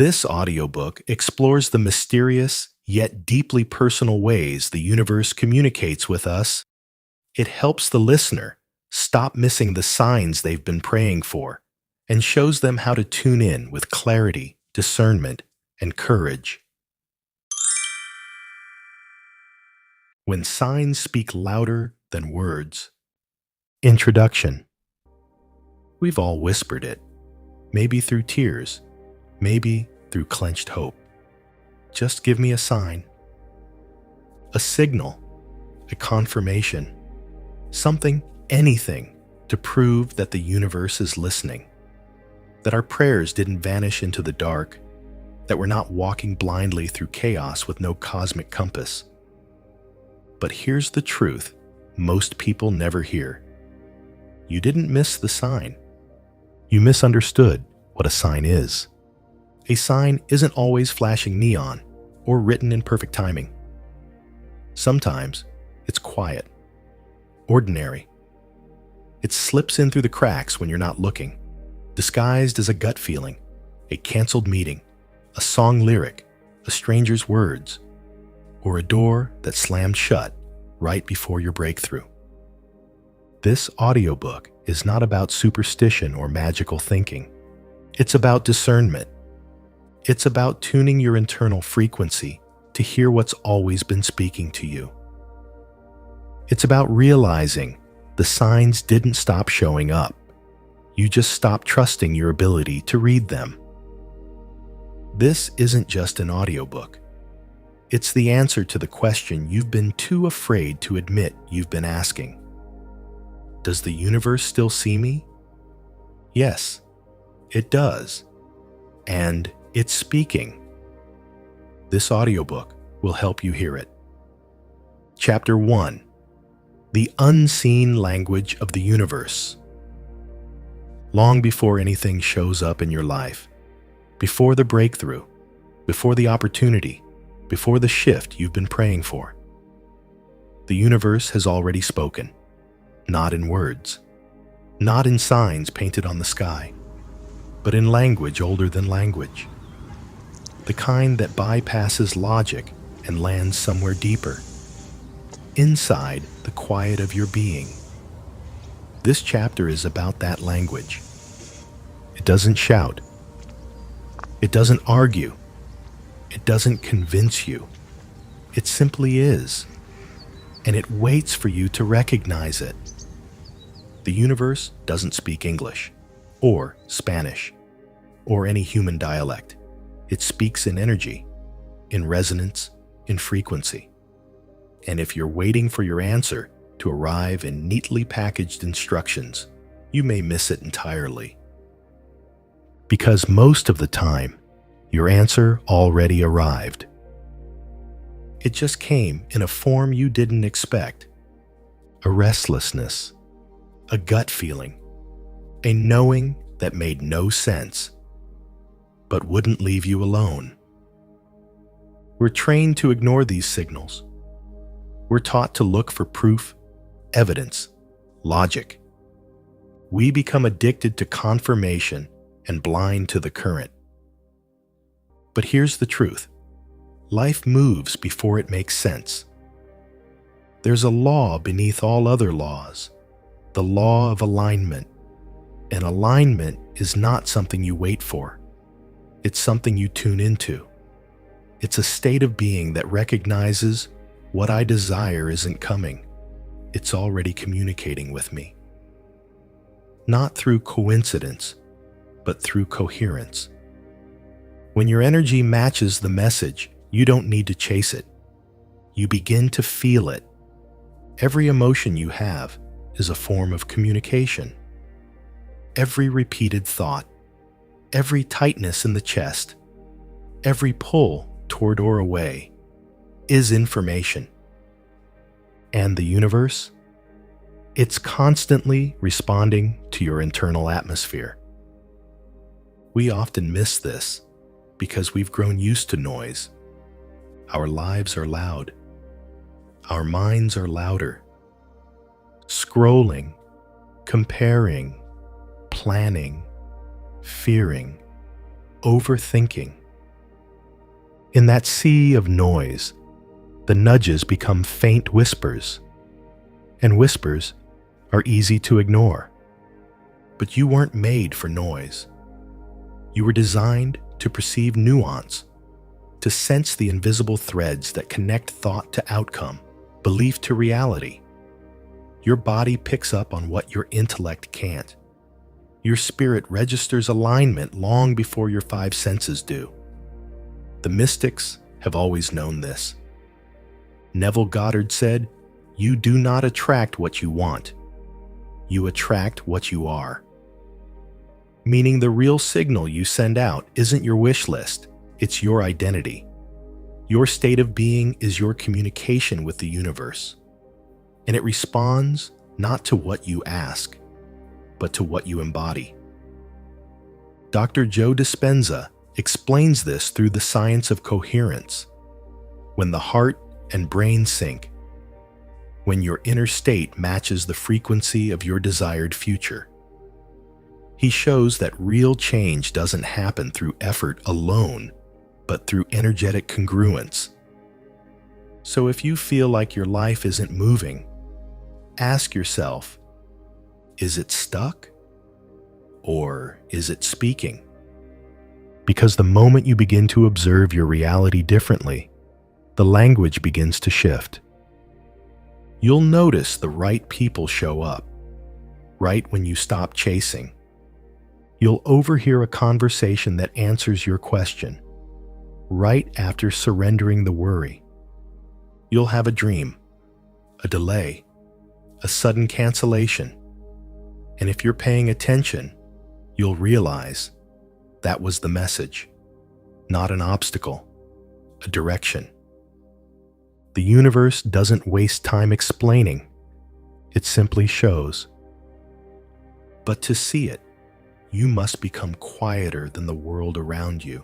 This audiobook explores the mysterious yet deeply personal ways the universe communicates with us. It helps the listener stop missing the signs they've been praying for and shows them how to tune in with clarity, discernment, and courage. When signs speak louder than words. Introduction. We've all whispered it, maybe through tears, maybe through clenched hope. Just give me a sign. A signal, a confirmation, something, anything to prove that the universe is listening, that our prayers didn't vanish into the dark, that we're not walking blindly through chaos with no cosmic compass. But here's the truth most people never hear. You didn't miss the sign. You misunderstood what a sign is. A sign isn't always flashing neon or written in perfect timing. Sometimes it's quiet, ordinary. It slips in through the cracks when you're not looking, disguised as a gut feeling, a canceled meeting, a song lyric, a stranger's words, or a door that slammed shut right before your breakthrough. This audiobook is not about superstition or magical thinking. It's about discernment. It's about tuning your internal frequency to hear what's always been speaking to you. It's about realizing the signs didn't stop showing up. You just stopped trusting your ability to read them. This isn't just an audiobook. It's the answer to the question you've been too afraid to admit you've been asking. Does the universe still see me? Yes, it does. And it's speaking. This audiobook will help you hear it. Chapter 1. The Unseen Language of the Universe. Long before anything shows up in your life, before the breakthrough, before the opportunity, before the shift you've been praying for, the universe has already spoken, not in words, not in signs painted on the sky, but in language older than language, the kind that bypasses logic and lands somewhere deeper, inside the quiet of your being. This chapter is about that language. It doesn't shout. It doesn't argue. It doesn't convince you. It simply is. And it waits for you to recognize it. The universe doesn't speak English, or Spanish, or any human dialect. It speaks in energy, in resonance, in frequency. And if you're waiting for your answer to arrive in neatly packaged instructions, you may miss it entirely. Because most of the time, your answer already arrived. It just came in a form you didn't expect. A restlessness, a gut feeling, a knowing that made no sense, but wouldn't leave you alone. We're trained to ignore these signals. We're taught to look for proof, evidence, logic. We become addicted to confirmation and blind to the current. But here's the truth. Life moves before it makes sense. There's a law beneath all other laws, the law of alignment. And alignment is not something you wait for. It's something you tune into. It's a state of being that recognizes what I desire isn't coming. It's already communicating with me. Not through coincidence, but through coherence. When your energy matches the message, you don't need to chase it. You begin to feel it. Every emotion you have is a form of communication. Every repeated thought, every tightness in the chest, every pull toward or away is information. And the universe? It's constantly responding to your internal atmosphere. We often miss this because we've grown used to noise. Our lives are loud. Our minds are louder. Scrolling, comparing, planning, fearing, overthinking, In that sea of noise, the nudges become faint whispers, and whispers are easy to ignore. But you weren't made for noise. You were designed to perceive nuance, to sense the invisible threads that connect thought to outcome, belief to reality. Your body picks up on what your intellect can't. Your spirit registers alignment long before your five senses do. The mystics have always known this. Neville Goddard said, "You do not attract what you want. You attract what you are." Meaning the real signal you send out isn't your wish list, it's your identity. Your state of being is your communication with the universe, and it responds not to what you ask, but to what you embody. Dr. Joe Dispenza explains this through the science of coherence. When the heart and brain sync, when your inner state matches the frequency of your desired future. He shows that real change doesn't happen through effort alone, but through energetic congruence. So if you feel like your life isn't moving, ask yourself, is it stuck? Or is it speaking? Because the moment you begin to observe your reality differently, the language begins to shift. You'll notice the right people show up, right when you stop chasing. You'll overhear a conversation that answers your question, right after surrendering the worry. You'll have a dream, a delay, a sudden cancellation. And if you're paying attention, you'll realize that was the message, not an obstacle, a direction. The universe doesn't waste time explaining. It simply shows. But to see it, you must become quieter than the world around you,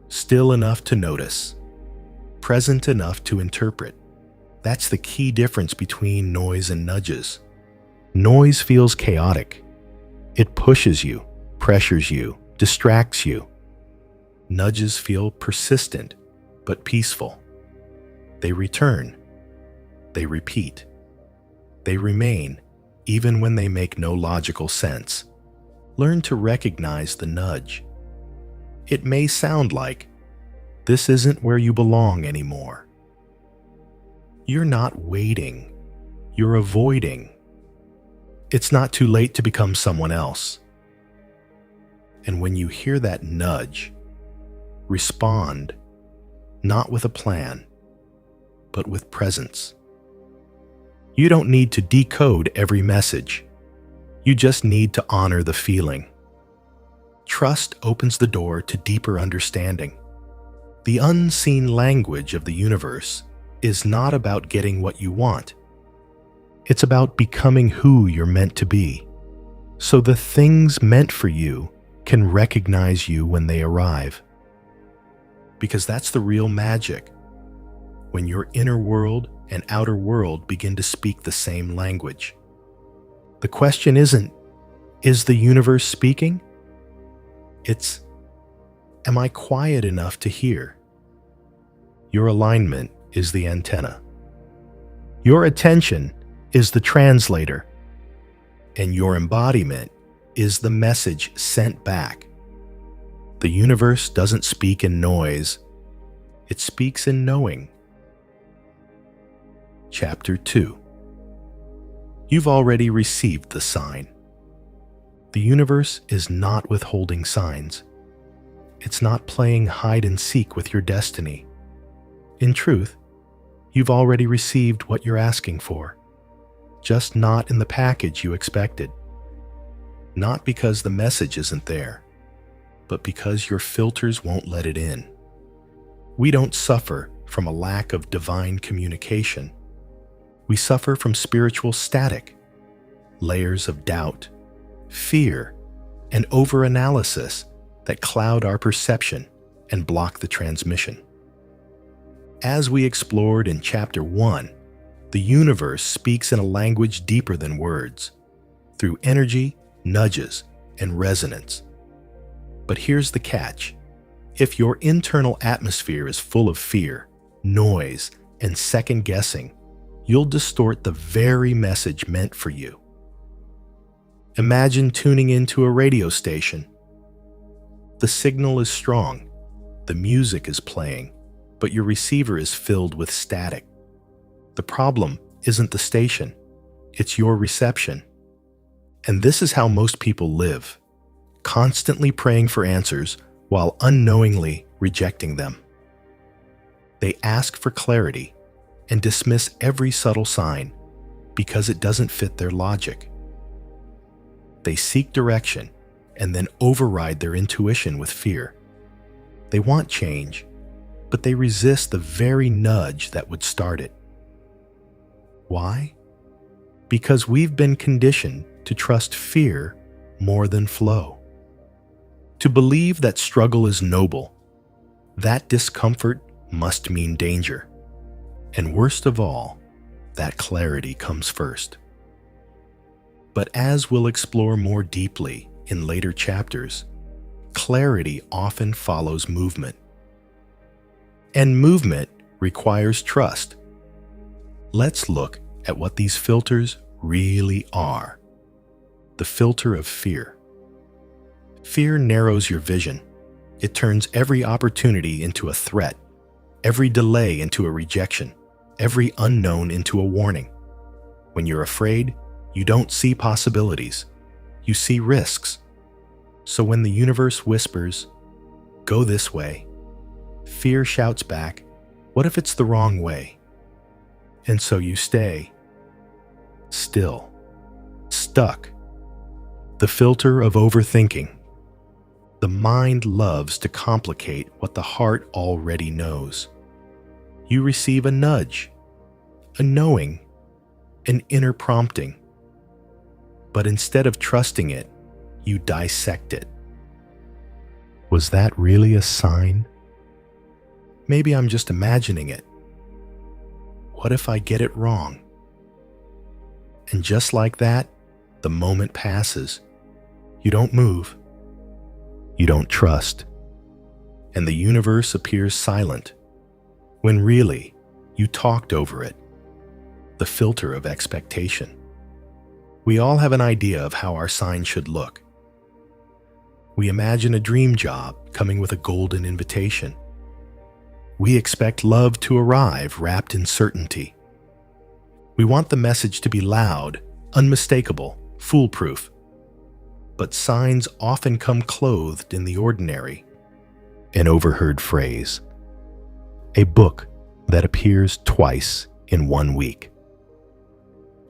still enough to notice, present enough to interpret. That's the key difference between noise and nudges. Noise feels chaotic. It pushes you, pressures you, distracts you. Nudges feel persistent, but peaceful. They return. They repeat. They remain, even when they make no logical sense. Learn to recognize the nudge. It may sound like, this isn't where you belong anymore. You're not waiting. You're avoiding. It's not too late to become someone else. And when you hear that nudge, respond, not with a plan, but with presence. You don't need to decode every message. You just need to honor the feeling. Trust opens the door to deeper understanding. The unseen language of the universe is not about getting what you want. It's about becoming who you're meant to be, so the things meant for you can recognize you when they arrive. Because that's the real magic, when your inner world and outer world begin to speak the same language. The question isn't, is the universe speaking? It's, am I quiet enough to hear? Your alignment is the antenna. Your attention is the translator. And your embodiment is the message sent back. The universe doesn't speak in noise. It speaks in knowing. Chapter 2. You've already received the sign. The universe is not withholding signs. It's not playing hide and seek with your destiny. In truth, you've already received what you're asking for, just not in the package you expected. Not because the message isn't there, but because your filters won't let it in. We don't suffer from a lack of divine communication. We suffer from spiritual static, layers of doubt, fear, and overanalysis that cloud our perception and block the transmission. As we explored in Chapter 1, the universe speaks in a language deeper than words, through energy, nudges, and resonance. But here's the catch. If your internal atmosphere is full of fear, noise, and second guessing, you'll distort the very message meant for you. Imagine tuning into a radio station. The signal is strong, the music is playing, but your receiver is filled with static. The problem isn't the station, it's your reception. And this is how most people live, constantly praying for answers while unknowingly rejecting them. They ask for clarity and dismiss every subtle sign because it doesn't fit their logic. They seek direction and then override their intuition with fear. They want change, but they resist the very nudge that would start it. Why? Because we've been conditioned to trust fear more than flow. To believe that struggle is noble, that discomfort must mean danger. And worst of all, that clarity comes first. But as we'll explore more deeply in later chapters, clarity often follows movement. And movement requires trust. Let's look at what these filters really are. The filter of fear. Fear narrows your vision. It turns every opportunity into a threat, every delay into a rejection, every unknown into a warning. When you're afraid, you don't see possibilities. You see risks. So when the universe whispers, "Go this way," fear shouts back, "What if it's the wrong way?" And so you stay still, stuck. The filter of overthinking. The mind loves to complicate what the heart already knows. You receive a nudge, a knowing, an inner prompting. But instead of trusting it, you dissect it. Was that really a sign? Maybe I'm just imagining it. What if I get it wrong? And just like that, the moment passes. You don't move. You don't trust. And the universe appears silent, when really, you talked over it. The filter of expectation. We all have an idea of how our sign should look. We imagine a dream job coming with a golden invitation. We expect love to arrive wrapped in certainty. We want the message to be loud, unmistakable, foolproof. But signs often come clothed in the ordinary. An overheard phrase. A book that appears twice in 1 week.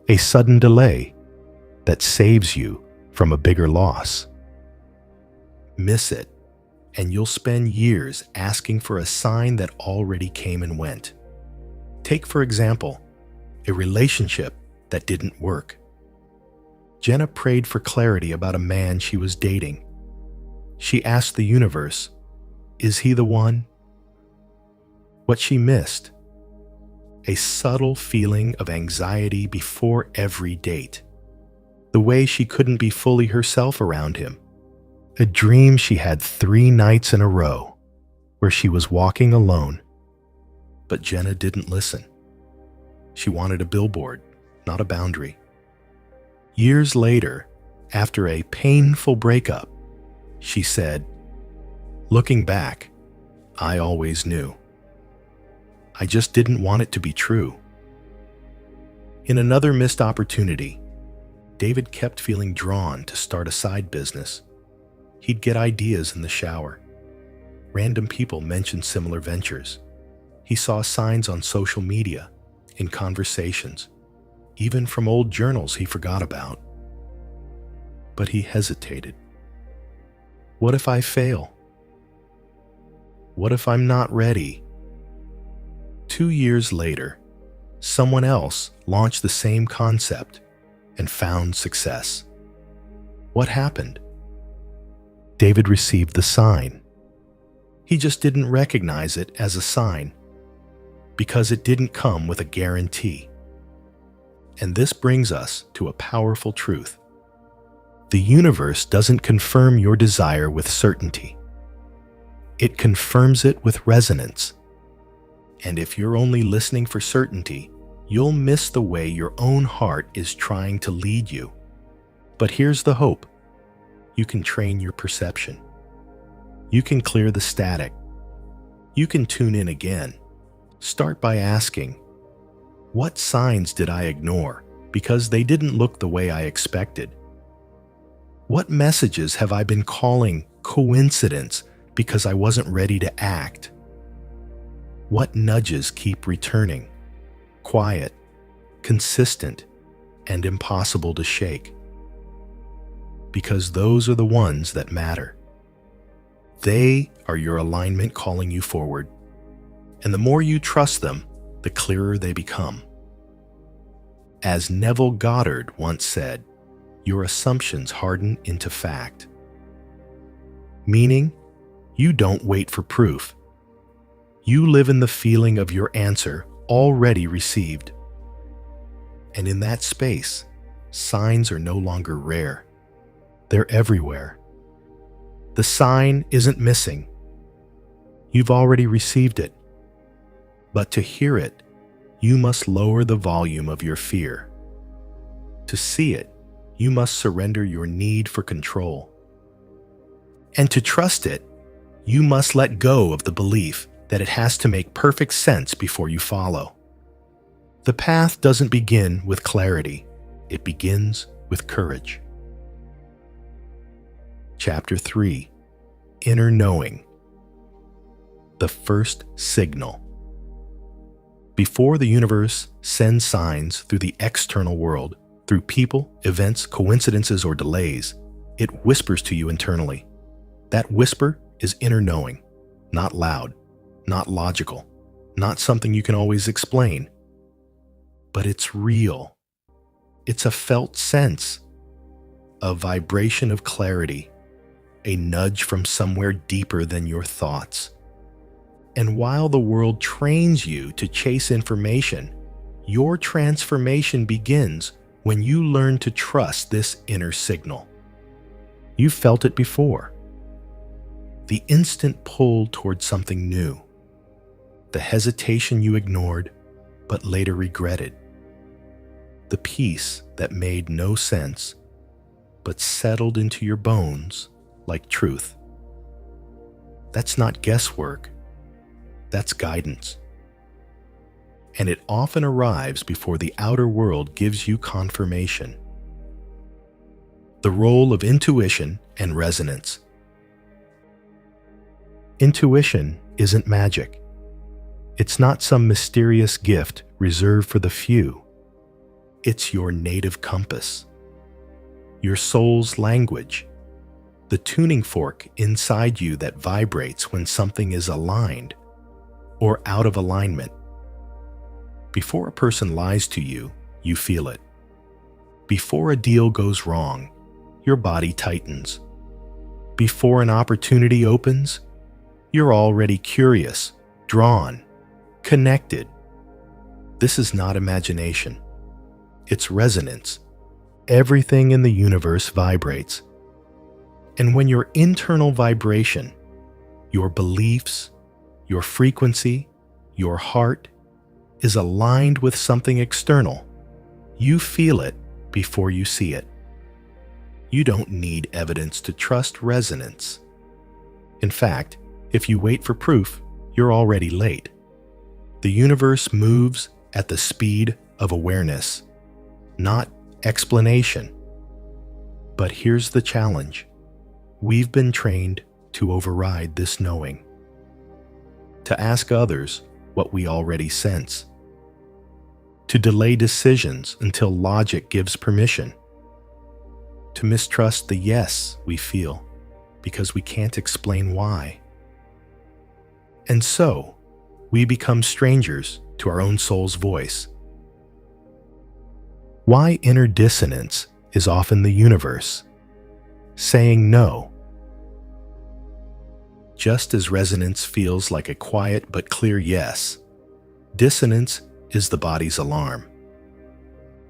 A sudden delay that saves you from a bigger loss. Miss it, and you'll spend years asking for a sign that already came and went. Take, for example, a relationship that didn't work. Jenna prayed for clarity about a man she was dating. She asked the universe, "Is he the one?" What she missed? A subtle feeling of anxiety before every date. The way she couldn't be fully herself around him. A dream she had 3 nights in a row, where she was walking alone. But Jenna didn't listen. She wanted a billboard, not a boundary. Years later, after a painful breakup, she said, "Looking back, I always knew. I just didn't want it to be true." In another missed opportunity, David kept feeling drawn to start a side business. He'd get ideas in the shower. Random people mentioned similar ventures. He saw signs on social media, in conversations, even from old journals he forgot about. But he hesitated. What if I fail? What if I'm not ready? 2 years later, someone else launched the same concept and found success. What happened? David received the sign. He just didn't recognize it as a sign because it didn't come with a guarantee. And this brings us to a powerful truth. The universe doesn't confirm your desire with certainty. It confirms it with resonance. And if you're only listening for certainty, you'll miss the way your own heart is trying to lead you. But here's the hope. You can train your perception. You can clear the static. You can tune in again. Start by asking, what signs did I ignore because they didn't look the way I expected? What messages have I been calling coincidence because I wasn't ready to act? What nudges keep returning, quiet, consistent, and impossible to shake? Because those are the ones that matter. They are your alignment calling you forward. And the more you trust them, the clearer they become. As Neville Goddard once said, your assumptions harden into fact. Meaning, you don't wait for proof. You live in the feeling of your answer already received. And in that space, signs are no longer rare. They're everywhere. The sign isn't missing. You've already received it. But to hear it, you must lower the volume of your fear. To see it, you must surrender your need for control. And to trust it, you must let go of the belief that it has to make perfect sense before you follow. The path doesn't begin with clarity. It begins with courage. Chapter 3. Inner Knowing. The first signal. Before the universe sends signs through the external world, through people, events, coincidences, or delays, it whispers to you internally. That whisper is inner knowing, not loud, not logical, not something you can always explain. But it's real. It's a felt sense, a vibration of clarity, a nudge from somewhere deeper than your thoughts. And while the world trains you to chase information, your transformation begins when you learn to trust this inner signal. You've felt it before. The instant pull towards something new. The hesitation you ignored, but later regretted. The peace that made no sense, but settled into your bones like truth. That's not guesswork. That's guidance. And it often arrives before the outer world gives you confirmation. The role of intuition and resonance. Intuition isn't magic. It's not some mysterious gift reserved for the few. It's your native compass, your soul's language, the tuning fork inside you that vibrates when something is aligned or out of alignment. Before a person lies to you, you feel it. Before a deal goes wrong, your body tightens. Before an opportunity opens, you're already curious, drawn, connected. This is not imagination. It's resonance. Everything in the universe vibrates. And when your internal vibration, your beliefs, your frequency, your heart, is aligned with something external, you feel it before you see it. You don't need evidence to trust resonance. In fact, if you wait for proof, you're already late. The universe moves at the speed of awareness, not explanation. But here's the challenge. We've been trained to override this knowing, to ask others what we already sense, to delay decisions until logic gives permission, to mistrust the yes we feel because we can't explain why. And so, we become strangers to our own soul's voice. Why inner dissonance is often the universe saying no. Just as resonance feels like a quiet but clear yes, dissonance is the body's alarm.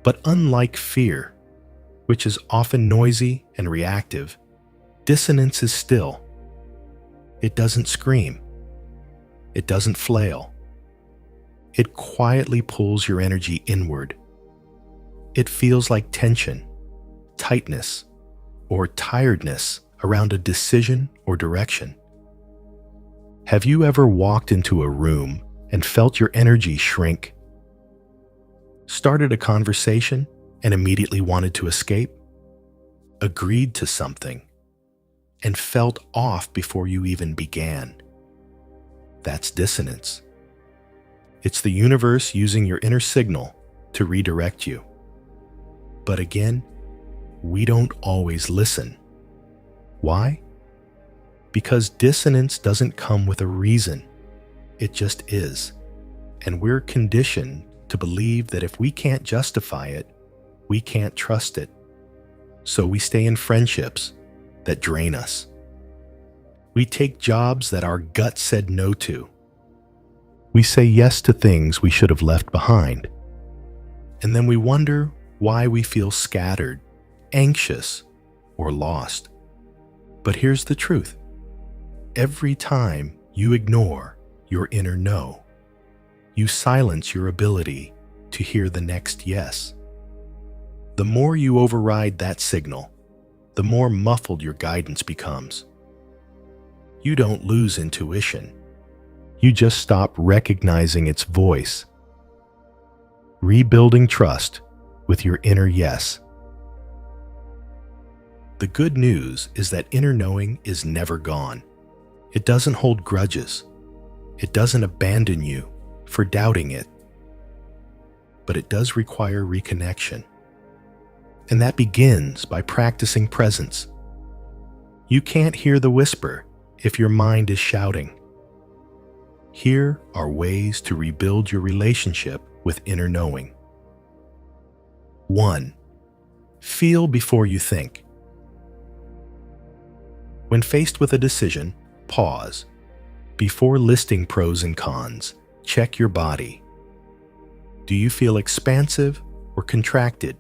But unlike fear, which is often noisy and reactive, dissonance is still. It doesn't scream. It doesn't flail. It quietly pulls your energy inward. It feels like tension, tightness, or tiredness around a decision or direction. Have you ever walked into a room and felt your energy shrink? Started a conversation and immediately wanted to escape? Agreed to something and felt off before you even began? That's dissonance. It's the universe using your inner signal to redirect you. But again, we don't always listen. Why? Because dissonance doesn't come with a reason. It just is. And we're conditioned to believe that if we can't justify it, we can't trust it. So we stay in friendships that drain us. We take jobs that our gut said no to. We say yes to things we should have left behind. And then we wonder why we feel scattered, anxious, or lost. But here's the truth. Every time you ignore your inner no, you silence your ability to hear the next yes. The more you override that signal, the more muffled your guidance becomes. You don't lose intuition. You just stop recognizing its voice. Rebuilding trust with your inner yes. The good news is that inner knowing is never gone. It doesn't hold grudges. It doesn't abandon you for doubting it. But it does require reconnection. And that begins by practicing presence. You can't hear the whisper if your mind is shouting. Here are ways to rebuild your relationship with inner knowing. 1. Feel before you think. When faced with a decision, pause. Before listing pros and cons, check your body. Do you feel expansive or contracted?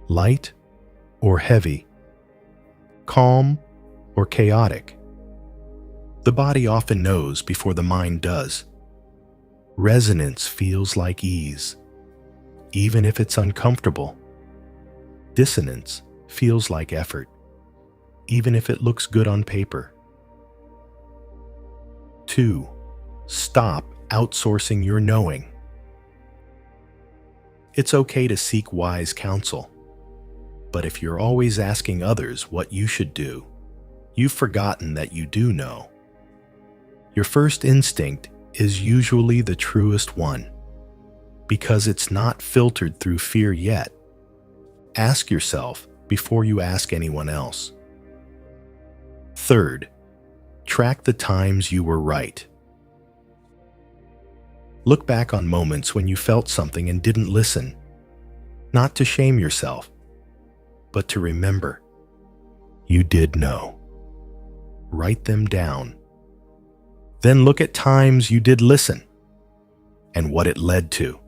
Light or heavy? Calm or chaotic? The body often knows before the mind does. Resonance feels like ease, even if it's uncomfortable. Dissonance feels like effort, even if it looks good on paper. 2. Stop outsourcing your knowing. It's okay to seek wise counsel, but if you're always asking others what you should do, you've forgotten that you do know. Your first instinct is usually the truest one, because it's not filtered through fear yet. Ask yourself before you ask anyone else. 3. Track the times you were right. Look back on moments when you felt something and didn't listen, not to shame yourself, but to remember you did know. Write them down. Then look at times you did listen and what it led to.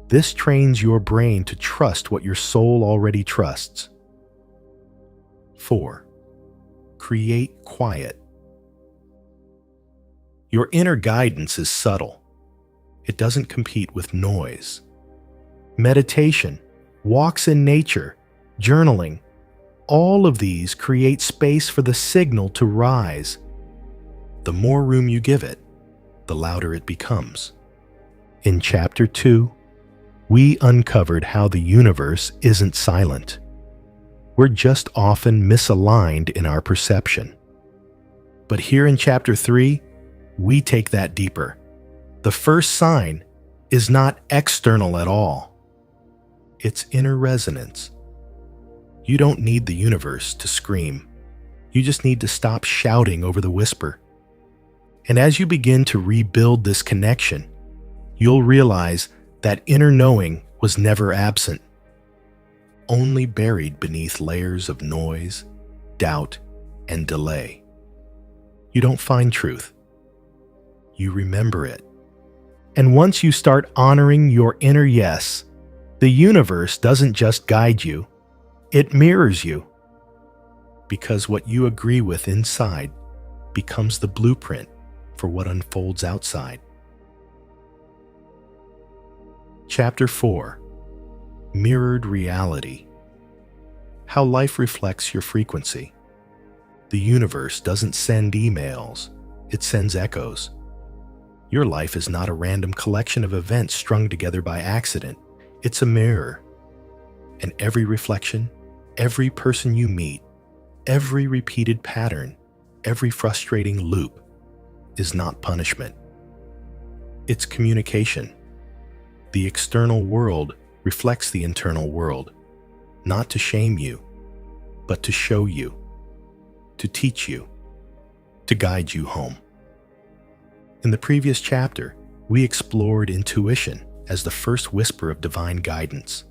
This trains your brain to trust what your soul already trusts. 4. Create quiet. Your inner guidance is subtle. It doesn't compete with noise. Meditation, walks in nature, journaling, all of these create space for the signal to rise. The more room you give it, the louder it becomes. In Chapter 2, we uncovered how the universe isn't silent. We're just often misaligned in our perception. But here in Chapter 3, we take that deeper. The first sign is not external at all. It's inner resonance. You don't need the universe to scream. You just need to stop shouting over the whisper. And as you begin to rebuild this connection, you'll realize that inner knowing was never absent, only buried beneath layers of noise, doubt, and delay. You don't find truth. You remember it. And once you start honoring your inner yes, the universe doesn't just guide you, it mirrors you. Because what you agree with inside becomes the blueprint for what unfolds outside. Chapter 4. Mirrored Reality. How life reflects your frequency. The universe doesn't send emails, it sends echoes. Your life is not a random collection of events strung together by accident. It's a mirror. And every reflection, every person you meet, every repeated pattern, every frustrating loop is not punishment. It's communication. The external world reflects the internal world, not to shame you, but to show you, to teach you, to guide you home. In the previous chapter, we explored intuition as the first whisper of divine guidance.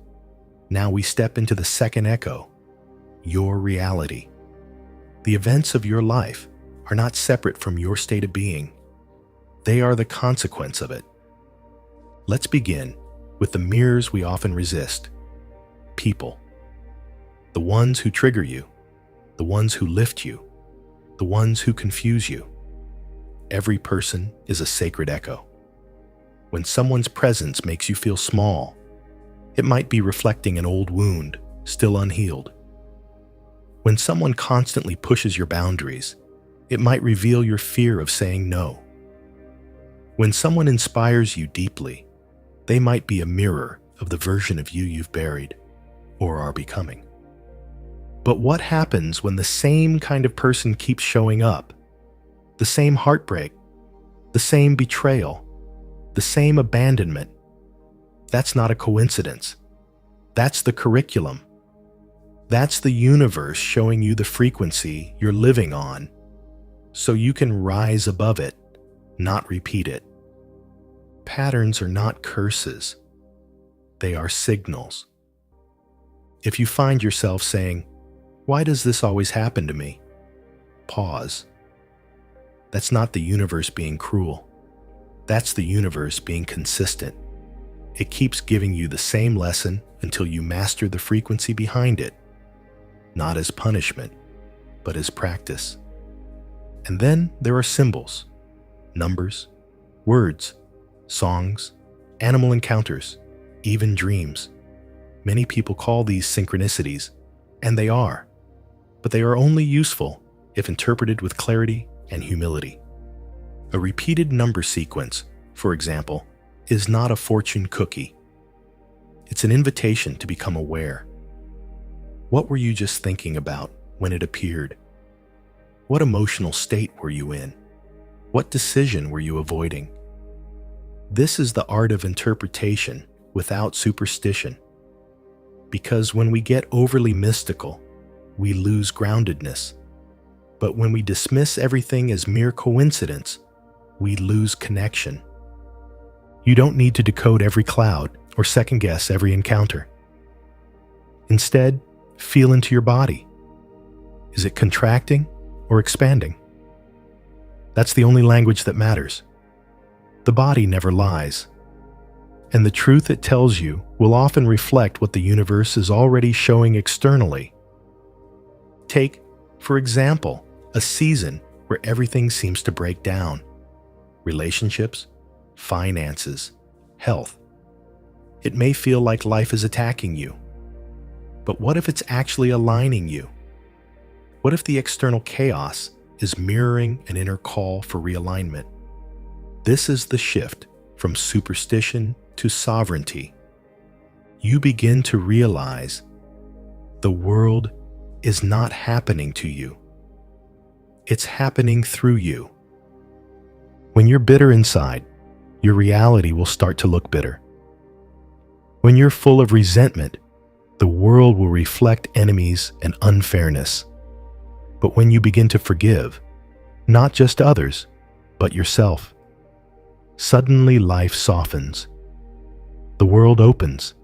Now we step into the second echo, your reality. The events of your life are not separate from your state of being. They are the consequence of it. Let's begin with the mirrors we often resist. People. The ones who trigger you, the ones who lift you, the ones who confuse you. Every person is a sacred echo. When someone's presence makes you feel small, it might be reflecting an old wound, still unhealed. When someone constantly pushes your boundaries, it might reveal your fear of saying no. When someone inspires you deeply, they might be a mirror of the version of you you've buried or are becoming. But what happens when the same kind of person keeps showing up? The same heartbreak, the same betrayal, the same abandonment. That's not a coincidence. That's the curriculum. That's the universe showing you the frequency you're living on, so you can rise above it, not repeat it. Patterns are not curses. They are signals. If you find yourself saying, "Why does this always happen to me?" Pause. That's not the universe being cruel. That's the universe being consistent. It keeps giving you the same lesson until you master the frequency behind it, not as punishment, but as practice. And then there are symbols, numbers, words, songs, animal encounters, even dreams. Many people call these synchronicities, and they are, but they are only useful if interpreted with clarity and humility. A repeated number sequence, for example, is not a fortune cookie. It's an invitation to become aware. What were you just thinking about when it appeared? What emotional state were you in? What decision were you avoiding? This is the art of interpretation without superstition. Because when we get overly mystical, we lose groundedness. But when we dismiss everything as mere coincidence, we lose connection. You don't need to decode every cloud or second-guess every encounter. Instead, feel into your body. Is it contracting or expanding? That's the only language that matters. The body never lies. And the truth it tells you will often reflect what the universe is already showing externally. Take, for example, a season where everything seems to break down. Relationships, finances, health. It may feel like life is attacking you. But what if it's actually aligning you? What if the external chaos is mirroring an inner call for realignment? This is the shift from superstition to sovereignty. You begin to realize the world is not happening to you. It's happening through you. When you're bitter inside, your reality will start to look bitter. When you're full of resentment, the world will reflect enemies and unfairness. But when you begin to forgive, not just others, but yourself, suddenly life softens. The world opens,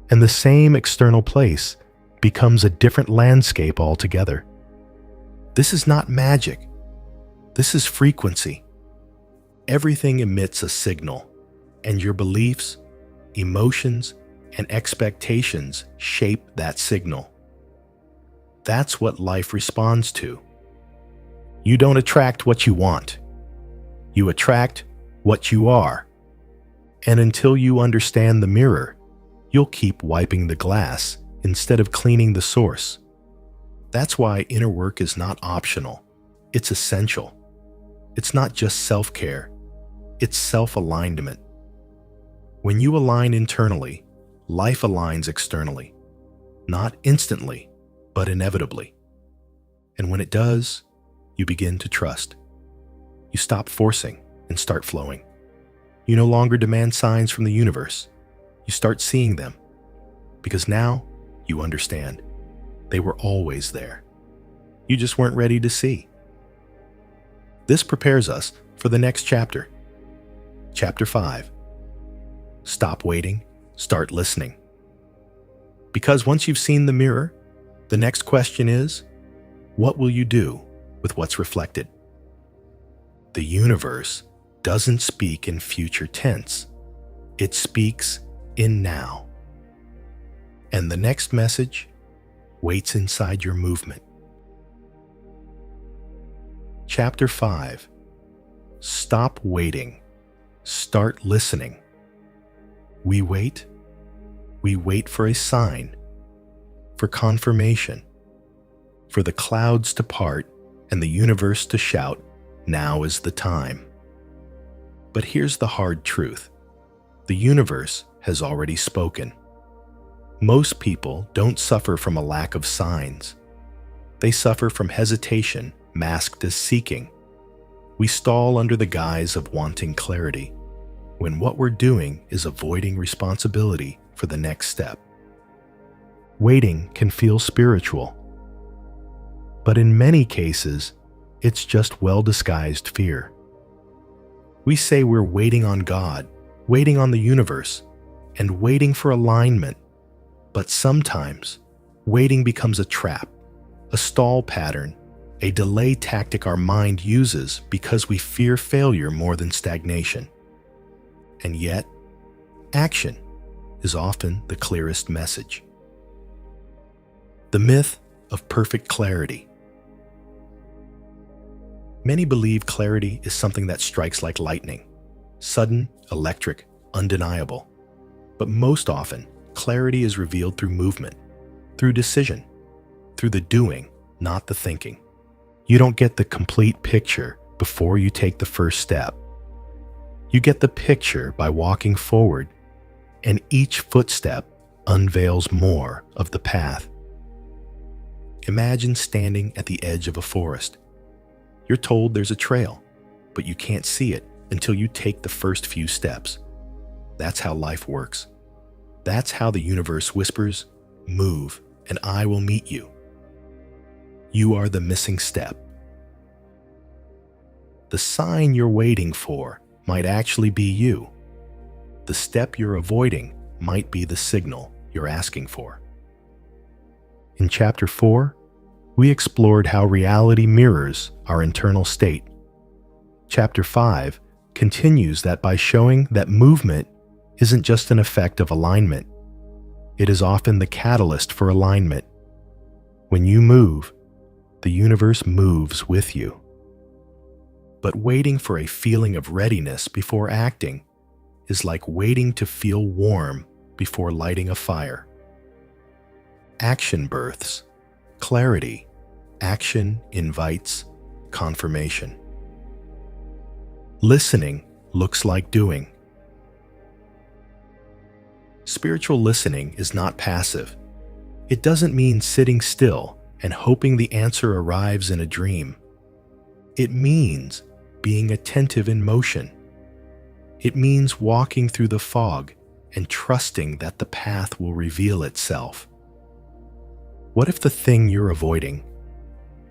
and the same external place becomes a different landscape altogether. This is not magic. This is frequency. Everything emits a signal, and your beliefs, emotions, and expectations shape that signal. That's what life responds to. You don't attract what you want. You attract what you are. And until you understand the mirror, you'll keep wiping the glass instead of cleaning the source. That's why inner work is not optional. It's essential. It's not just self-care. It's self-alignment. When you align internally, life aligns externally. Not instantly, but inevitably. And when it does, you begin to trust. You stop forcing and start flowing. You no longer demand signs from the universe. You start seeing them. Because now you understand. They were always there. You just weren't ready to see. This prepares us for the next chapter. Chapter 5. Stop waiting, start listening. Because once you've seen the mirror, the next question is, what will you do with what's reflected? The universe doesn't speak in future tense. It speaks in now. And the next message waits inside your movement. Chapter 5. Stop waiting. Start listening. We wait for a sign, for confirmation, for the clouds to part and the universe to shout, now is the time. But here's the hard truth. The universe has already spoken. Most people don't suffer from a lack of signs. They suffer from hesitation masked as seeking. We stall under the guise of wanting clarity, when what we're doing is avoiding responsibility for the next step. Waiting can feel spiritual, but in many cases, it's just well-disguised fear. We say we're waiting on God, waiting on the universe, and waiting for alignment, but sometimes waiting becomes a trap, a stall pattern, a delay tactic our mind uses because we fear failure more than stagnation. And yet, action is often the clearest message. The myth of perfect clarity. Many believe clarity is something that strikes like lightning, sudden, electric, undeniable. But most often, clarity is revealed through movement, through decision, through the doing, not the thinking. You don't get the complete picture before you take the first step. You get the picture by walking forward, and each footstep unveils more of the path. Imagine standing at the edge of a forest. You're told there's a trail, but you can't see it until you take the first few steps. That's how life works. That's how the universe whispers, move, and I will meet you. You are the missing step. The sign you're waiting for might actually be you. The step you're avoiding might be the signal you're asking for. In Chapter 4, we explored how reality mirrors our internal state. Chapter 5 continues that by showing that movement isn't just an effect of alignment. It is often the catalyst for alignment. When you move, the universe moves with you. But waiting for a feeling of readiness before acting is like waiting to feel warm before lighting a fire. Action births clarity. Action invites confirmation. Listening looks like doing. Spiritual listening is not passive. It doesn't mean sitting still and hoping the answer arrives in a dream. It means being attentive in motion. It means walking through the fog and trusting that the path will reveal itself. What if the thing you're avoiding,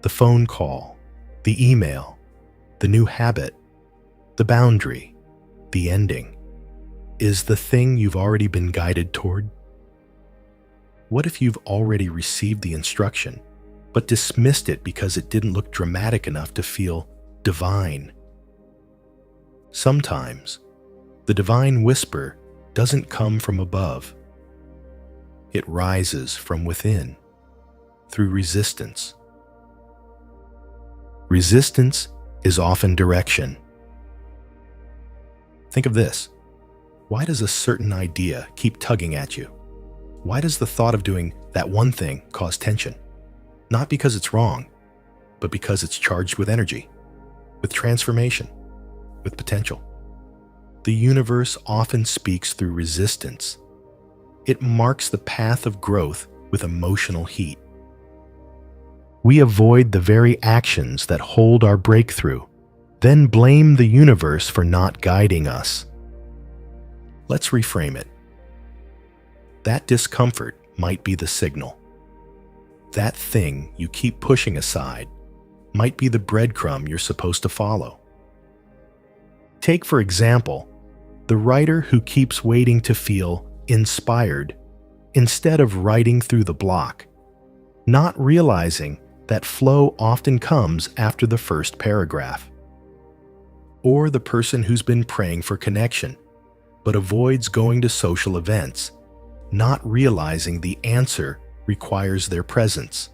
the phone call, the email, the new habit, the boundary, the ending, is the thing you've already been guided toward? What if you've already received the instruction, but dismissed it because it didn't look dramatic enough to feel divine? Sometimes, the divine whisper doesn't come from above. It rises from within, through resistance. Resistance is often direction. Think of this. Why does a certain idea keep tugging at you? Why does the thought of doing that one thing cause tension? Not because it's wrong, but because it's charged with energy, with transformation, with potential. The universe often speaks through resistance. It marks the path of growth with emotional heat. We avoid the very actions that hold our breakthrough, then blame the universe for not guiding us. Let's reframe it. That discomfort might be the signal. That thing you keep pushing aside might be the breadcrumb you're supposed to follow. Take, for example, the writer who keeps waiting to feel inspired instead of writing through the block, not realizing that flow often comes after the first paragraph. Or the person who's been praying for connection, but avoids going to social events, not realizing the answer requires their presence.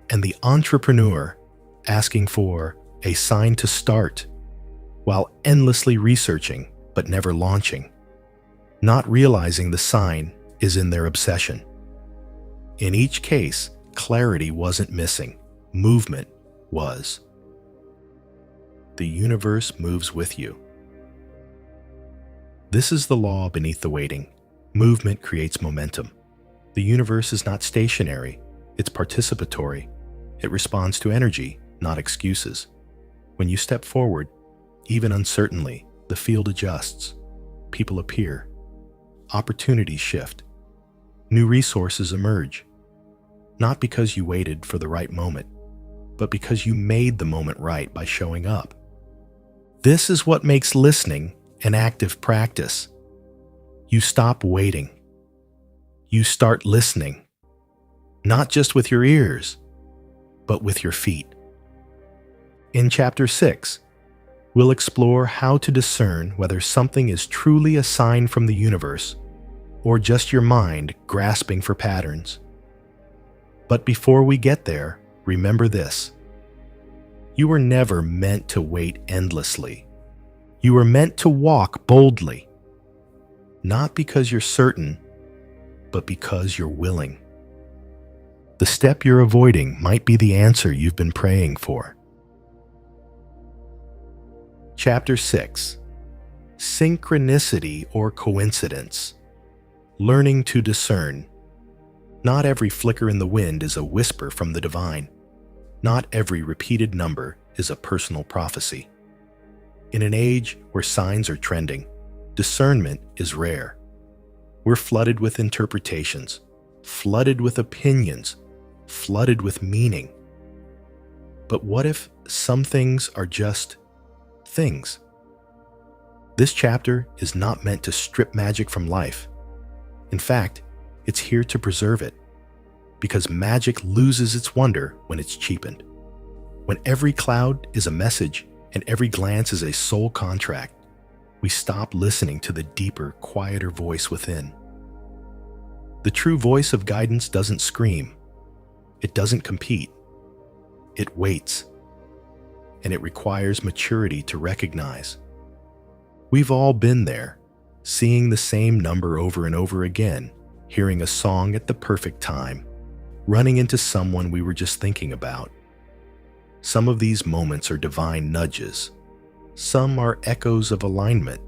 And the entrepreneur asking for a sign to start, while endlessly researching but never launching, not realizing the sign is in their obsession. In each case, clarity wasn't missing, movement was. The universe moves with you. This is the law beneath the waiting. Movement creates momentum. The universe is not stationary, it's participatory. It responds to energy, not excuses. When you step forward, even uncertainly, the field adjusts. People appear. Opportunities shift. New resources emerge. Not because you waited for the right moment, but because you made the moment right by showing up. This is what makes listening an active practice. You stop waiting. You start listening, not just with your ears, but with your feet. In Chapter 6, we'll explore how to discern whether something is truly a sign from the universe or just your mind grasping for patterns. But before we get there, remember this. You were never meant to wait endlessly. You were meant to walk boldly, not because you're certain, but because you're willing. The step you're avoiding might be the answer you've been praying for. Chapter 6. Synchronicity or coincidence. Learning to discern. Not every flicker in the wind is a whisper from the divine. Not every repeated number is a personal prophecy. In an age where signs are trending, discernment is rare. We're flooded with interpretations, flooded with opinions, flooded with meaning. But what if some things are just things? This chapter is not meant to strip magic from life. In fact, it's here to preserve it, because magic loses its wonder when it's cheapened. When every cloud is a message and every glance is a soul contract, we stop listening to the deeper, quieter voice within. The true voice of guidance doesn't scream. It doesn't compete. It waits. And it requires maturity to recognize. We've all been there, seeing the same number over and over again, hearing a song at the perfect time, running into someone we were just thinking about. Some of these moments are divine nudges. Some are echoes of alignment.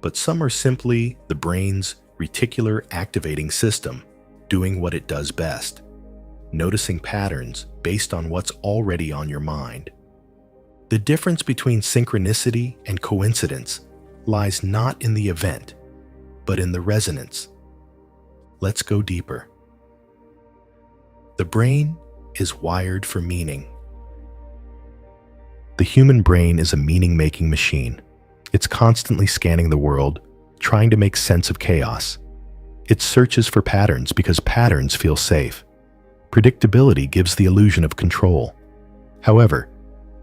But some are simply the brain's reticular activating system doing what it does best, noticing patterns based on what's already on your mind. The difference between synchronicity and coincidence lies not in the event, but in the resonance. Let's go deeper. The brain is wired for meaning. The human brain is a meaning-making machine. It's constantly scanning the world, trying to make sense of chaos. It searches for patterns because patterns feel safe. Predictability gives the illusion of control. However,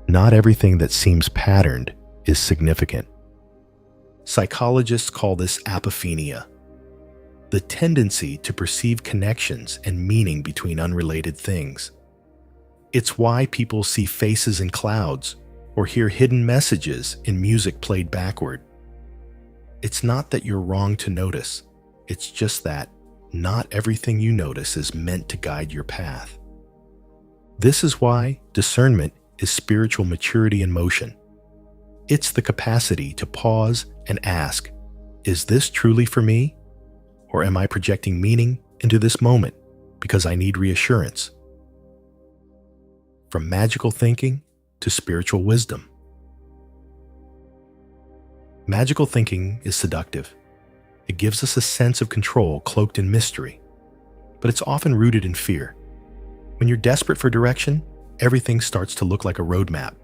not everything that seems patterned is significant. Psychologists call this apophenia, the tendency to perceive connections and meaning between unrelated things. It's why people see faces in clouds or hear hidden messages in music played backward. It's not that you're wrong to notice. It's just that not everything you notice is meant to guide your path. This is why discernment is spiritual maturity in motion. It's the capacity to pause and ask, is this truly for me? Or am I projecting meaning into this moment because I need reassurance? From magical thinking to spiritual wisdom. Magical thinking is seductive. It gives us a sense of control cloaked in mystery, but it's often rooted in fear. When you're desperate for direction, everything starts to look like a roadmap.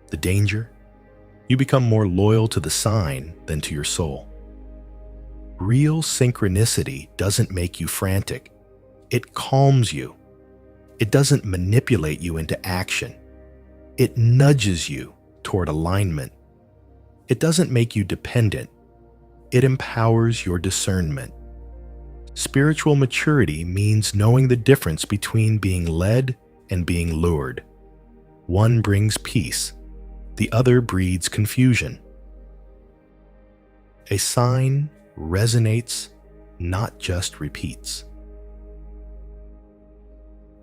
The danger? You become more loyal to the sign than to your soul. Real synchronicity doesn't make you frantic. It calms you. It doesn't manipulate you into action. It nudges you toward alignment. It doesn't make you dependent. It empowers your discernment. Spiritual maturity means knowing the difference between being led and being lured. One brings peace. The other breeds confusion. A sign resonates, not just repeats.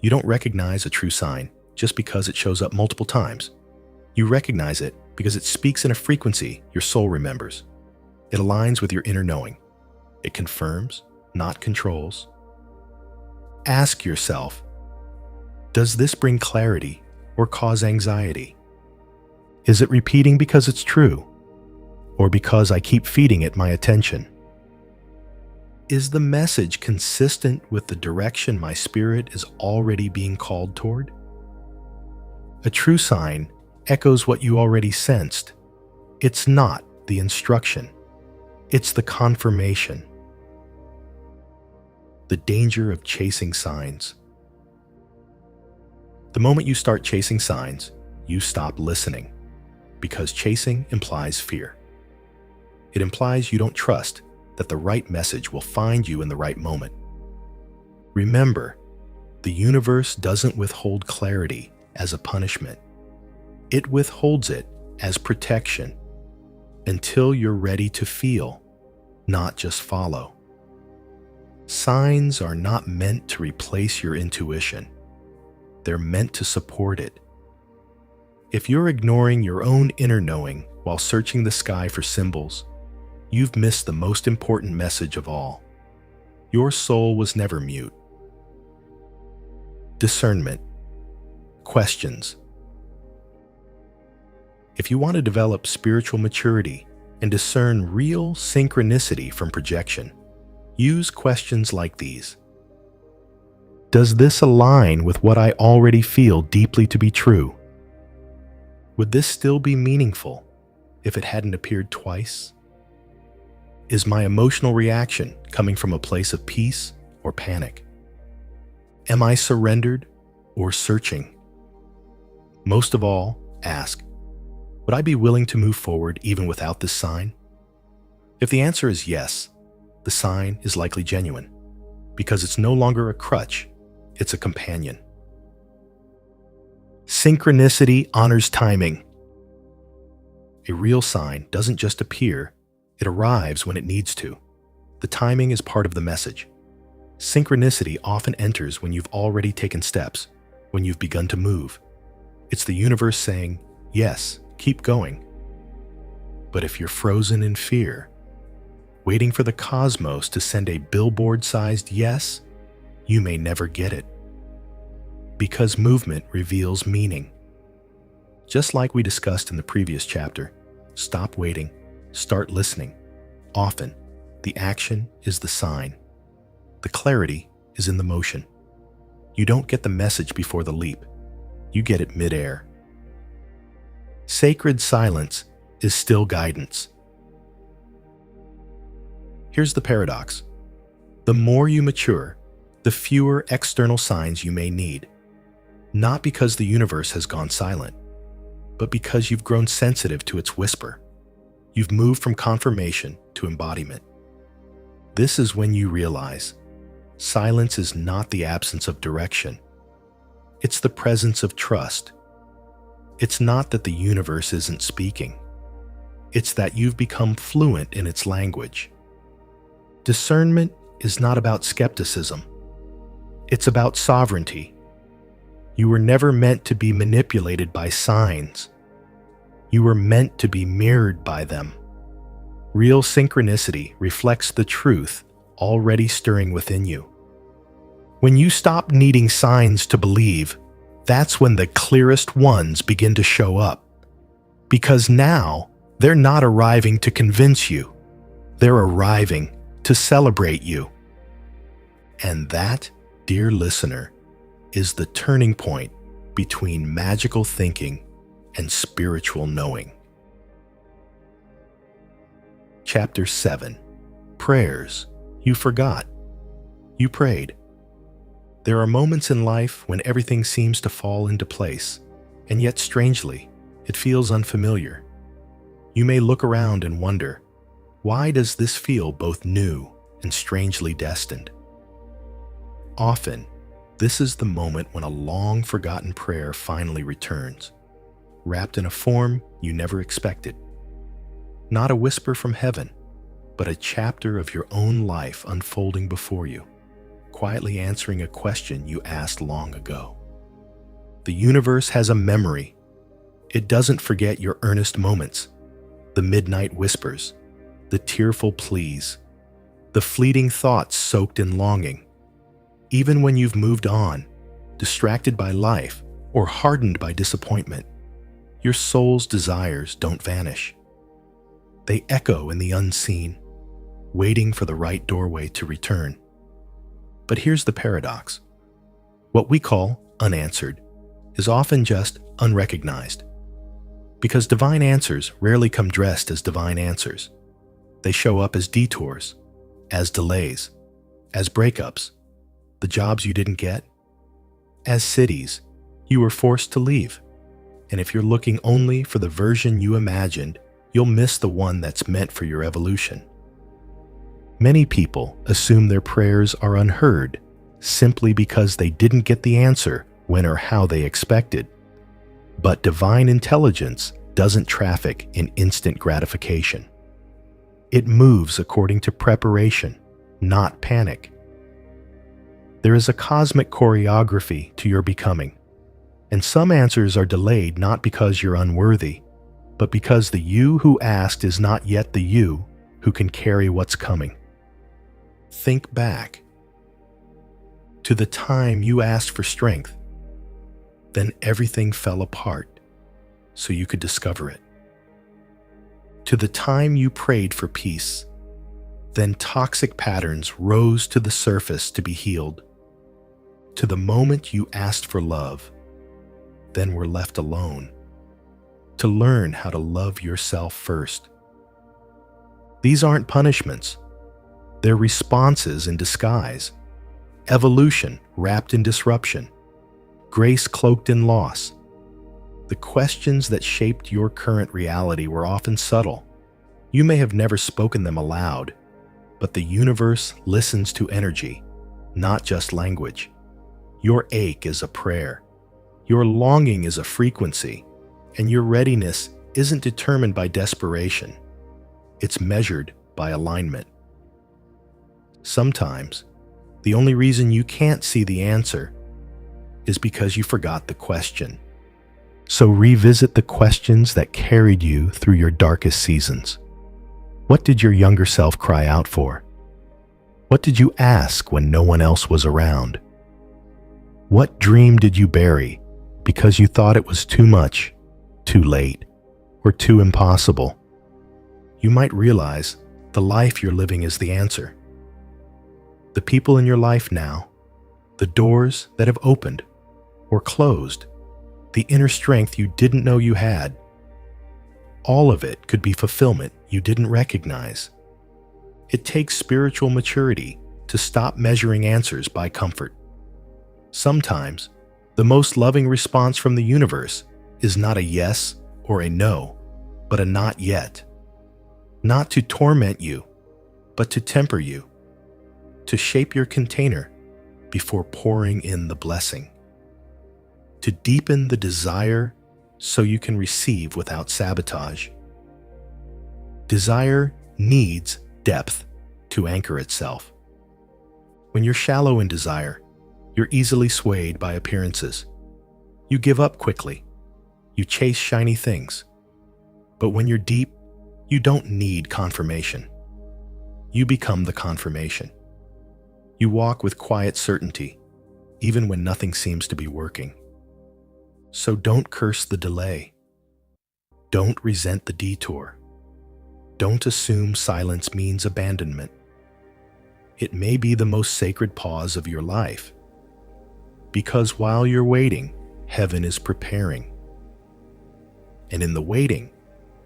You don't recognize a true sign just because it shows up multiple times. You recognize it because it speaks in a frequency your soul remembers. It aligns with your inner knowing. It confirms, not controls. Ask yourself, does this bring clarity or cause anxiety? Is it repeating because it's true, or because I keep feeding it my attention? Is the message consistent with the direction my spirit is already being called toward? A true sign echoes what you already sensed. It's not the instruction. It's the confirmation. The danger of chasing signs. The moment you start chasing signs, you stop listening, because chasing implies fear. It implies you don't trust that the right message will find you in the right moment. Remember, the universe doesn't withhold clarity as a punishment. It withholds it as protection until you're ready to feel, not just follow. Signs are not meant to replace your intuition. They're meant to support it. If you're ignoring your own inner knowing while searching the sky for symbols, you've missed the most important message of all. Your soul was never mute. Discernment. Questions. If you want to develop spiritual maturity and discern real synchronicity from projection, use questions like these. Does this align with what I already feel deeply to be true? Would this still be meaningful if it hadn't appeared twice? Is my emotional reaction coming from a place of peace or panic? Am I surrendered or searching? Most of all, ask, would I be willing to move forward even without this sign? If the answer is yes, the sign is likely genuine, because it's no longer a crutch, it's a companion. Synchronicity honors timing. A real sign doesn't just appear, it arrives when it needs to. The timing is part of the message. Synchronicity often enters when you've already taken steps, when you've begun to move. It's the universe saying, yes, keep going. But if you're frozen in fear, waiting for the cosmos to send a billboard-sized yes, you may never get it. Because movement reveals meaning. Just like we discussed in the previous chapter, stop waiting, start listening. Often, the action is the sign. The clarity is in the motion. You don't get the message before the leap. You get it midair. Sacred silence is still guidance. Here's the paradox. The more you mature, the fewer external signs you may need. Not because the universe has gone silent, but because you've grown sensitive to its whisper. You've moved from confirmation to embodiment. This is when you realize silence is not the absence of direction. It's the presence of trust. It's not that the universe isn't speaking. It's that you've become fluent in its language. Discernment is not about skepticism. It's about sovereignty. You were never meant to be manipulated by signs. You were meant to be mirrored by them. Real synchronicity reflects the truth already stirring within you. When you stop needing signs to believe, that's when the clearest ones begin to show up. Because now, they're not arriving to convince you. They're arriving to celebrate you. And that, dear listener, is the turning point between magical thinking and spiritual knowing. Chapter 7. Prayers you forgot. You prayed. There are moments in life when everything seems to fall into place, and yet strangely, it feels unfamiliar. You may look around and wonder, why does this feel both new and strangely destined? Often, this is the moment when a long-forgotten prayer finally returns, wrapped in a form you never expected. Not a whisper from heaven, but a chapter of your own life unfolding before you, quietly answering a question you asked long ago. The universe has a memory. It doesn't forget your earnest moments, the midnight whispers, the tearful pleas, the fleeting thoughts soaked in longing. Even when you've moved on, distracted by life, or hardened by disappointment, your soul's desires don't vanish. They echo in the unseen, waiting for the right doorway to return. But here's the paradox. What we call unanswered is often just unrecognized. Because divine answers rarely come dressed as divine answers. They show up as detours, as delays, as breakups, the jobs you didn't get, as cities you were forced to leave. And if you're looking only for the version you imagined, you'll miss the one that's meant for your evolution. Many people assume their prayers are unheard simply because they didn't get the answer when or how they expected. But divine intelligence doesn't traffic in instant gratification. It moves according to preparation, not panic. There is a cosmic choreography to your becoming, and some answers are delayed not because you're unworthy, but because the you who asked is not yet the you who can carry what's coming. Think back to the time you asked for strength. Then everything fell apart so you could discover it. To the time you prayed for peace. Then toxic patterns rose to the surface to be healed. To the moment you asked for love. Then were left alone to learn how to love yourself first. These aren't punishments. They're responses in disguise. Evolution wrapped in disruption. Grace cloaked in loss. The questions that shaped your current reality were often subtle. You may have never spoken them aloud, but the universe listens to energy, not just language. Your ache is a prayer. Your longing is a frequency, and your readiness isn't determined by desperation. It's measured by alignment. Sometimes, the only reason you can't see the answer is because you forgot the question. So revisit the questions that carried you through your darkest seasons. What did your younger self cry out for? What did you ask when no one else was around? What dream did you bury because you thought it was too much, too late, or too impossible? You might realize the life you're living is the answer. The people in your life now, the doors that have opened or closed, the inner strength you didn't know you had, all of it could be fulfillment you didn't recognize. It takes spiritual maturity to stop measuring answers by comfort. Sometimes, the most loving response from the universe is not a yes or a no, but a not yet. Not to torment you, but to temper you, to shape your container before pouring in the blessing. to deepen the desire so you can receive without sabotage. Desire needs depth to anchor itself. When you're shallow in desire, you're easily swayed by appearances. You give up quickly. You chase shiny things. But when you're deep, you don't need confirmation. You become the confirmation. You walk with quiet certainty, even when nothing seems to be working. So don't curse the delay. Don't resent the detour. Don't assume silence means abandonment. It may be the most sacred pause of your life, because while you're waiting, heaven is preparing. And in the waiting,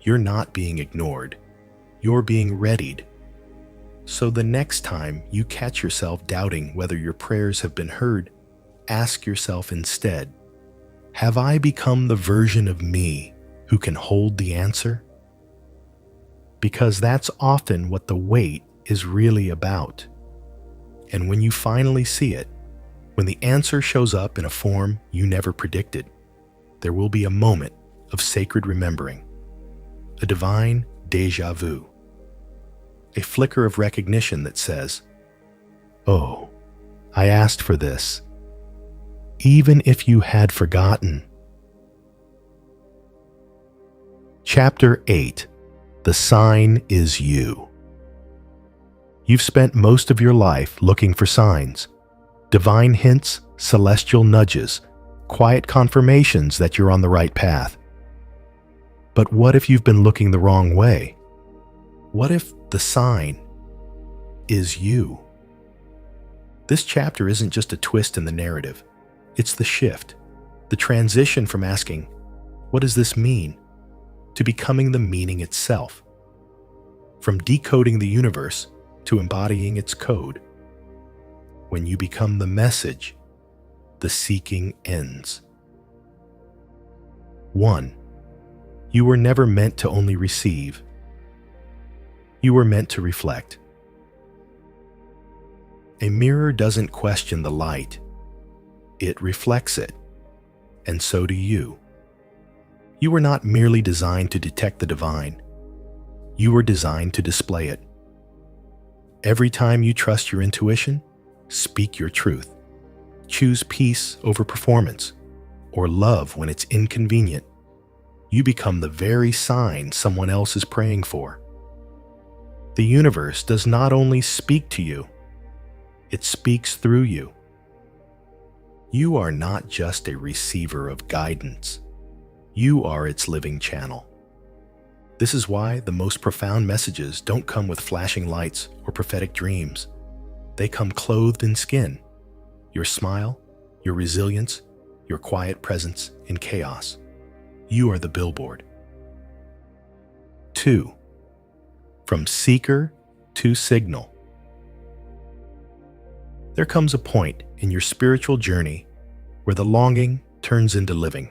you're not being ignored. You're being readied. So the next time you catch yourself doubting whether your prayers have been heard, ask yourself instead, have I become the version of me who can hold the answer? Because that's often what the wait is really about. And when you finally see it, when the answer shows up in a form you never predicted, there will be a moment of sacred remembering, a divine déjà vu, a flicker of recognition that says, "Oh, I asked for this," even if you had forgotten. Chapter 8. The Sign is You. You've spent most of your life looking for signs, divine hints, celestial nudges, quiet confirmations that you're on the right path. But what if you've been looking the wrong way? What if the sign is you? This chapter isn't just a twist in the narrative. It's the shift, the transition from asking, "What does this mean?" to becoming the meaning itself. From decoding the universe to embodying its code. When you become the message, the seeking ends. 1. You were never meant to only receive. You were meant to reflect. A mirror doesn't question the light. It reflects it. And so do you. You were not merely designed to detect the divine. You were designed to display it. Every time you trust your intuition, speak your truth. Choose peace over performance, or love when it's inconvenient. You become the very sign someone else is praying for. The universe does not only speak to you, it speaks through you. You are not just a receiver of guidance. You are its living channel. This is why the most profound messages don't come with flashing lights or prophetic dreams. They come clothed in skin. Your smile, your resilience, your quiet presence in chaos. You are the billboard. 2. From seeker to signal. There comes a point in your spiritual journey where the longing turns into living.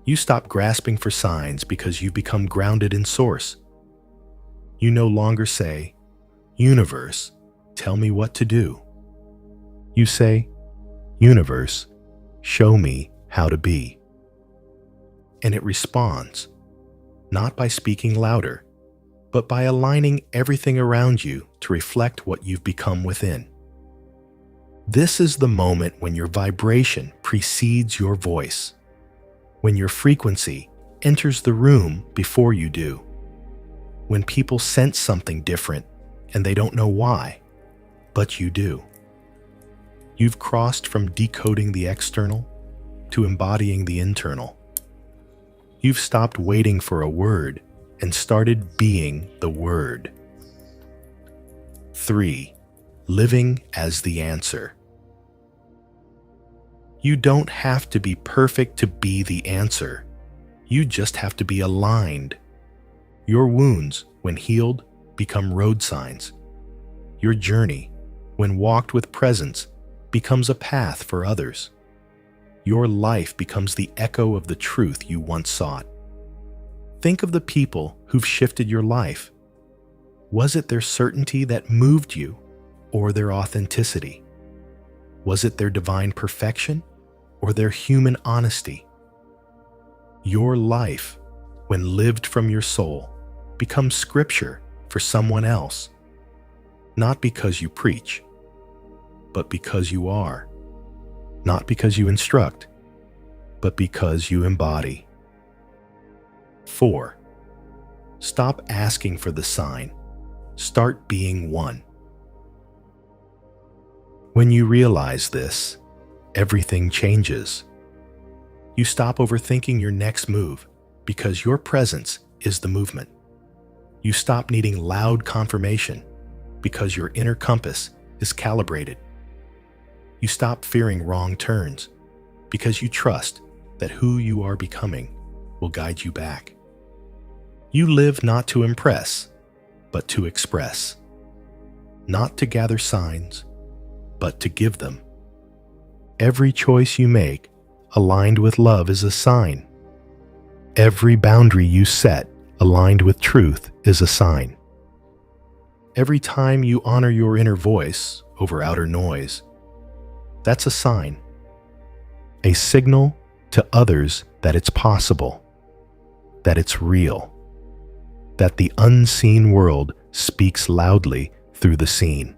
You stop grasping for signs because you've become grounded in source. You no longer say, "Universe, tell me what to do." You say, "Universe, show me how to be." And it responds, not by speaking louder, but by aligning everything around you to reflect what you've become within. This is the moment when your vibration precedes your voice, when your frequency enters the room before you do, when people sense something different and they don't know why, but you do. You've crossed from decoding the external to embodying the internal. You've stopped waiting for a word and started being the word. 3. Living as the answer. You don't have to be perfect to be the answer. You just have to be aligned. Your wounds, when healed, become road signs. Your journey, when walked with presence, becomes a path for others. Your life becomes the echo of the truth you once sought. Think of the people who've shifted your life. Was it their certainty that moved you, or their authenticity? Was it their divine perfection, or their human honesty. Your life, when lived from your soul, becomes scripture for someone else, not because you preach, but because you are, not because you instruct, but because you embody. 4. Stop asking for the sign. Start being one. When you realize this, everything changes. You stop overthinking your next move because your presence is the movement. You stop needing loud confirmation because your inner compass is calibrated. You stop fearing wrong turns because you trust that who you are becoming will guide you back. You live not to impress, but to express. Not to gather signs, but to give them. Every choice you make aligned with love is a sign. Every boundary you set aligned with truth is a sign. Every time you honor your inner voice over outer noise, that's a sign. A signal to others that it's possible, that it's real, that the unseen world speaks loudly through the seen.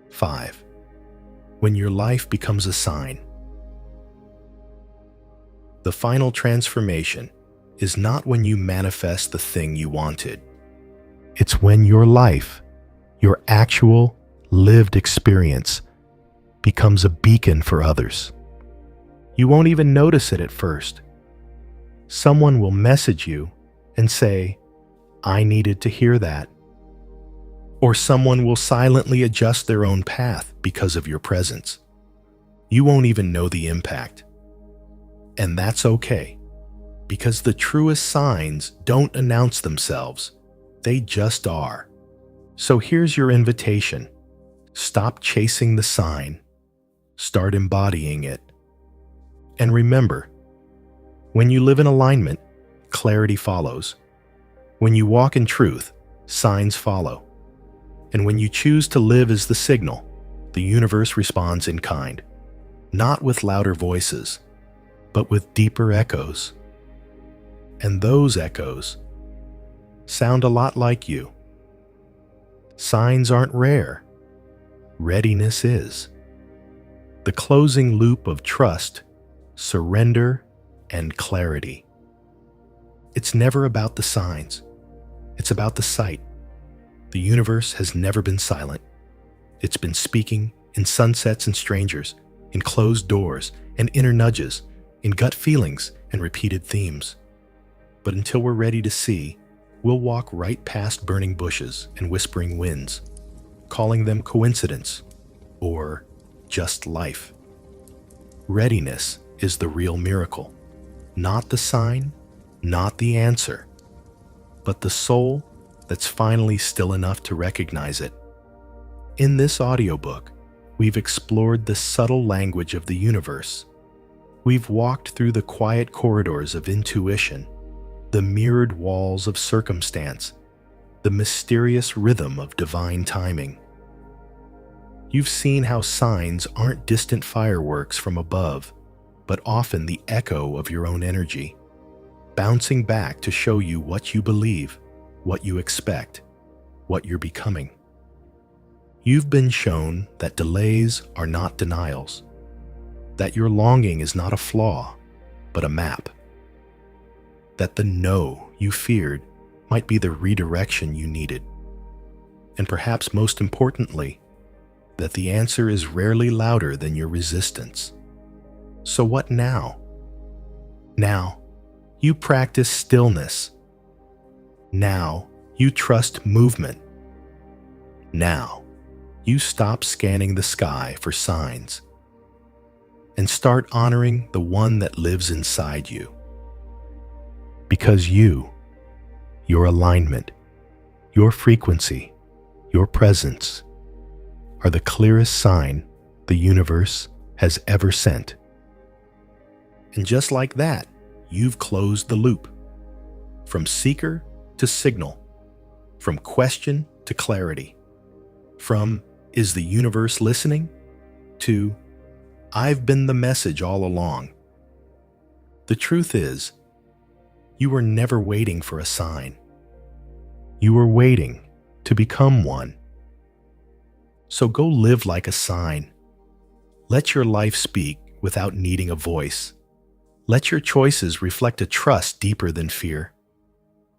5. When your life becomes a sign. The final transformation is not when you manifest the thing you wanted. It's when your life, your actual lived experience, becomes a beacon for others. You won't even notice it at first. Someone will message you and say, "I needed to hear that." Or someone will silently adjust their own path because of your presence. You won't even know the impact. And that's okay, because the truest signs don't announce themselves. They just are. So here's your invitation. Stop chasing the sign. Start embodying it. And remember, when you live in alignment, clarity follows. When you walk in truth, signs follow. And when you choose to live as the signal, the universe responds in kind, not with louder voices, but with deeper echoes. And those echoes sound a lot like you. Signs aren't rare. Readiness is. The closing loop of trust, surrender, and clarity. It's never about the signs. It's about the sight. The universe has never been silent. It's been speaking in sunsets and strangers, in closed doors and inner nudges, in gut feelings and repeated themes. But until we're ready to see, we'll walk right past burning bushes and whispering winds, calling them coincidence or just life. Readiness is the real miracle, not the sign, not the answer, but the soul that's finally still enough to recognize it. In this audiobook, we've explored the subtle language of the universe. We've walked through the quiet corridors of intuition, the mirrored walls of circumstance, the mysterious rhythm of divine timing. You've seen how signs aren't distant fireworks from above, but often the echo of your own energy, bouncing back to show you what you believe, what you expect, what you're becoming. You've been shown that delays are not denials, that your longing is not a flaw, but a map, that the no you feared might be the redirection you needed, and perhaps most importantly, that the answer is rarely louder than your resistance. So what now? Now, you practice stillness. Now, you trust movement. Now, you stop scanning the sky for signs and start honoring the one that lives inside you. Because you, your alignment, your frequency, your presence are the clearest sign the universe has ever sent. And just like that, you've closed the loop. From seeker to signal, from question to clarity, from "is the universe listening?" to I've been the message all along. The truth is, you were never waiting for a sign. You were waiting to become one. So go live like a sign. Let your life speak without needing a voice. Let your choices reflect a trust deeper than fear.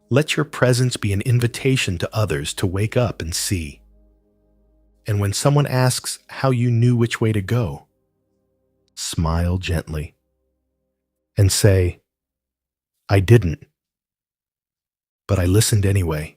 Let your presence be an invitation to others to wake up and see. And when someone asks how you knew which way to go, smile gently and say, I didn't, but I listened anyway.